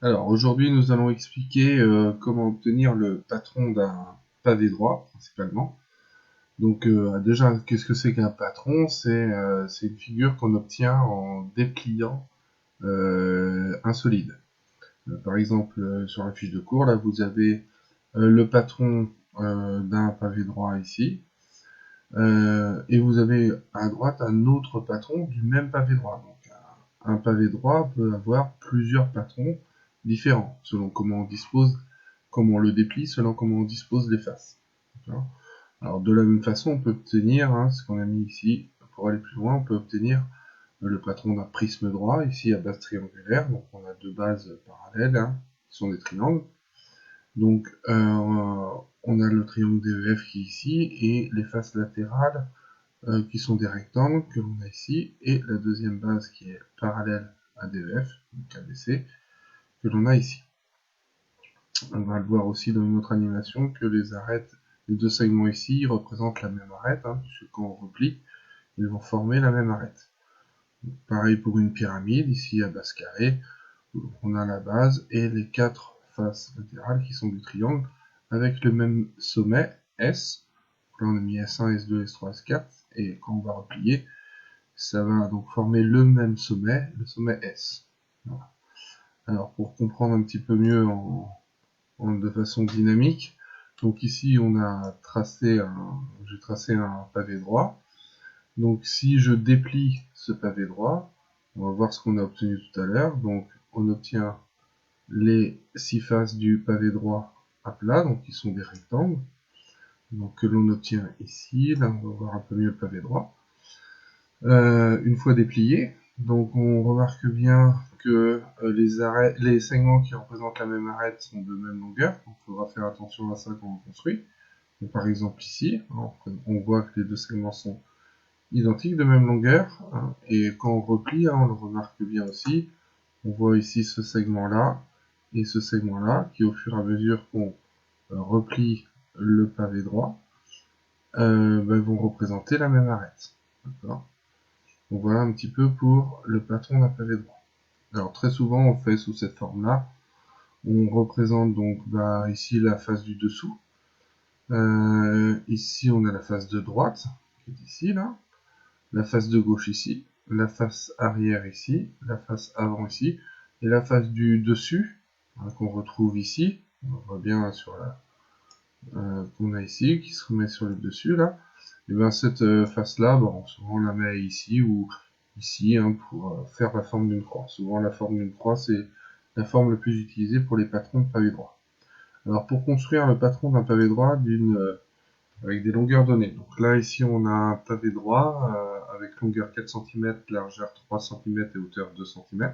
Alors aujourd'hui nous allons expliquer comment obtenir le patron d'un pavé droit principalement. Donc déjà qu'est-ce que c'est qu'un patron? C'est une figure qu'on obtient en dépliant un solide. Par exemple sur la fiche de cours là vous avez le patron d'un pavé droit ici. Et vous avez à droite un autre patron du même pavé droit. Donc un pavé droit peut avoir plusieurs patrons différents, selon comment on dispose, comment on le déplie, selon comment on dispose les faces. Alors de la même façon, on peut obtenir, ce qu'on a mis ici, pour aller plus loin, on peut obtenir le patron d'un prisme droit, ici à base triangulaire, donc on a deux bases parallèles, qui sont des triangles. Donc on a le triangle DEF qui est ici, et les faces latérales qui sont des rectangles que l'on a ici, et la deuxième base qui est parallèle à DEF, donc ABC, que l'on a ici. On va le voir aussi dans une autre animation que les arêtes, les deux segments ici représentent la même arête, puisque quand on replie, ils vont former la même arête. Pareil pour une pyramide, ici à base carrée, on a la base et les quatre faces latérales qui sont du triangle avec le même sommet S. Donc là on a mis S1, S2, S3, S4, et quand on va replier, ça va donc former le même sommet, le sommet S. Voilà. Alors pour comprendre un petit peu mieux de façon dynamique, donc ici on a j'ai tracé un pavé droit. Donc si je déplie ce pavé droit, on va voir ce qu'on a obtenu tout à l'heure. Donc on obtient les six faces du pavé droit à plat, donc qui sont des rectangles, donc que l'on obtient ici. Là on va voir un peu mieux le pavé droit. Une fois déplié, donc on remarque bien que les segments qui représentent la même arête sont de même longueur, donc il faudra faire attention à ça quand on construit. Donc, par exemple ici, on voit que les deux segments sont identiques, de même longueur, et quand on replie, on le remarque bien aussi, on voit ici ce segment-là et ce segment-là, qui au fur et à mesure qu'on replie le pavé droit, vont représenter la même arête. D'accord. Donc voilà un petit peu pour le patron d'un pavé droit. Alors très souvent on fait sous cette forme-là. On représente donc ici la face du dessous. Ici on a la face de droite, qui est ici là. La face de gauche ici. La face arrière ici. La face avant ici. Et la face du dessus, qu'on retrouve ici. On voit bien sur la qu'on a ici, qui se remet sur le dessus là. Et bien cette face-là, souvent on la met ici ou ici pour faire la forme d'une croix. Souvent la forme d'une croix, c'est la forme la plus utilisée pour les patrons de pavé droit. Alors pour construire le patron d'un pavé droit avec des longueurs données. Donc là ici on a un pavé droit avec longueur 4 cm, largeur 3 cm et hauteur 2 cm.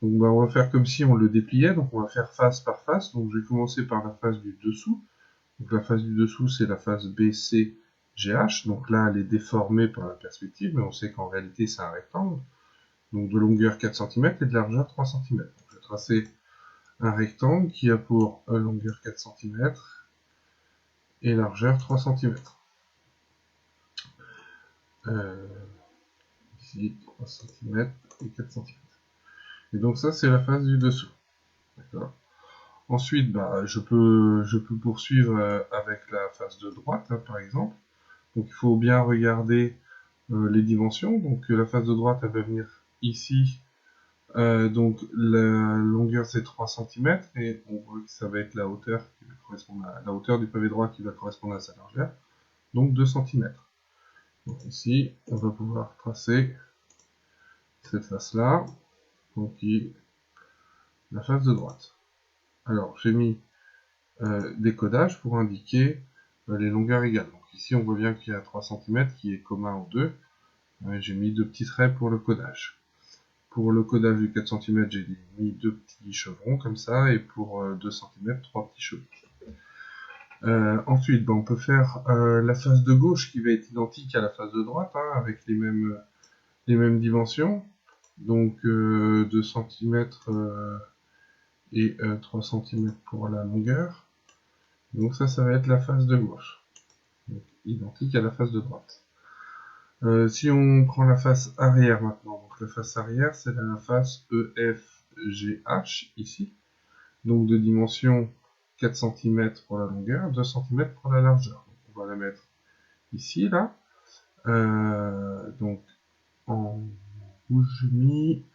Donc on va faire comme si on le dépliait, donc on va faire face par face. Donc je vais commencer par la face du dessous. Donc la face du dessous, c'est la face BCGH. Donc là, elle est déformée par la perspective, mais on sait qu'en réalité, c'est un rectangle. Donc de longueur 4 cm et de largeur 3 cm. Donc, je vais tracer un rectangle qui a pour longueur 4 cm et largeur 3 cm. Ici, 3 cm et 4 cm. Et donc ça, c'est la face du dessous. D'accord. Ensuite, je peux poursuivre avec la face de droite, par exemple. Donc il faut bien regarder les dimensions. Donc la face de droite, elle va venir ici. Donc la longueur c'est 3 cm et on voit que ça va être la hauteur qui va correspondre à la hauteur du pavé droit qui va correspondre à sa largeur. Donc 2 cm. Donc ici, on va pouvoir tracer cette face-là, donc qui est la face de droite. Alors j'ai mis des codages pour indiquer les longueurs égales. Donc ici on voit bien qu'il y a 3 cm qui est commun aux deux. J'ai mis deux petits traits pour le codage. Pour le codage du 4 cm, j'ai mis deux petits chevrons comme ça, et pour 2 cm, trois petits chevrons. Ensuite, on peut faire la face de gauche qui va être identique à la face de droite, avec les mêmes dimensions. Donc 2 cm et 3 cm pour la longueur. Donc ça va être la face de gauche. Donc, identique à la face de droite. Si on prend la face arrière maintenant, donc la face arrière c'est la face EF GH ici, donc de dimension 4 cm pour la longueur, 2 cm pour la largeur. Donc, on va la mettre ici, là. Donc en rouge mis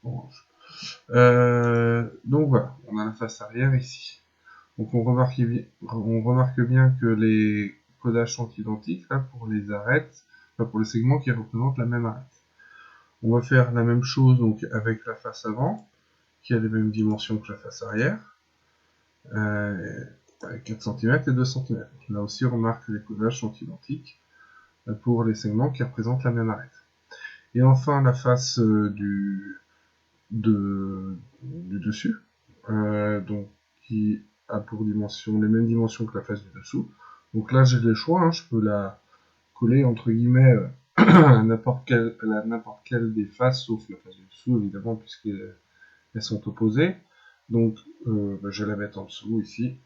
orange. Donc voilà, on a la face arrière ici. Donc on remarque bien que les codages sont identiques là pour les arêtes, enfin, pour les segments qui représentent la même arête. On va faire la même chose donc avec la face avant, qui a les mêmes dimensions que la face arrière, 4 cm et 2 cm. Là aussi on remarque que les codages sont identiques pour les segments qui représentent la même arête. Et enfin la face du dessus, donc qui a pour dimension les mêmes dimensions que la face du dessous. Donc là j'ai le choix, hein, je peux la coller entre guillemets à n'importe quelle des faces, sauf la face du dessous évidemment puisqu'elles sont opposées. Donc je vais la mettre en dessous ici.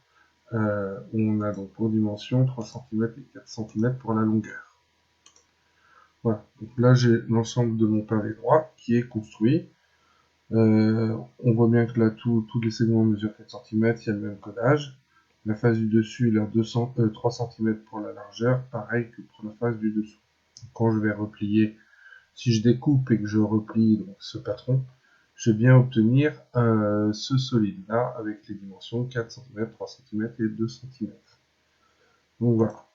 On a donc pour dimension 3 cm et 4 cm pour la longueur. Voilà, donc là j'ai l'ensemble de mon pavé droit qui est construit. On voit bien que là tous les segments mesurent 4 cm, il y a le même codage. La face du dessus il a 3 cm pour la largeur, pareil que pour la face du dessous. Quand je vais replier, si je découpe et que je replie donc, ce patron, je vais bien obtenir ce solide là avec les dimensions 4 cm, 3 cm et 2 cm. Donc voilà.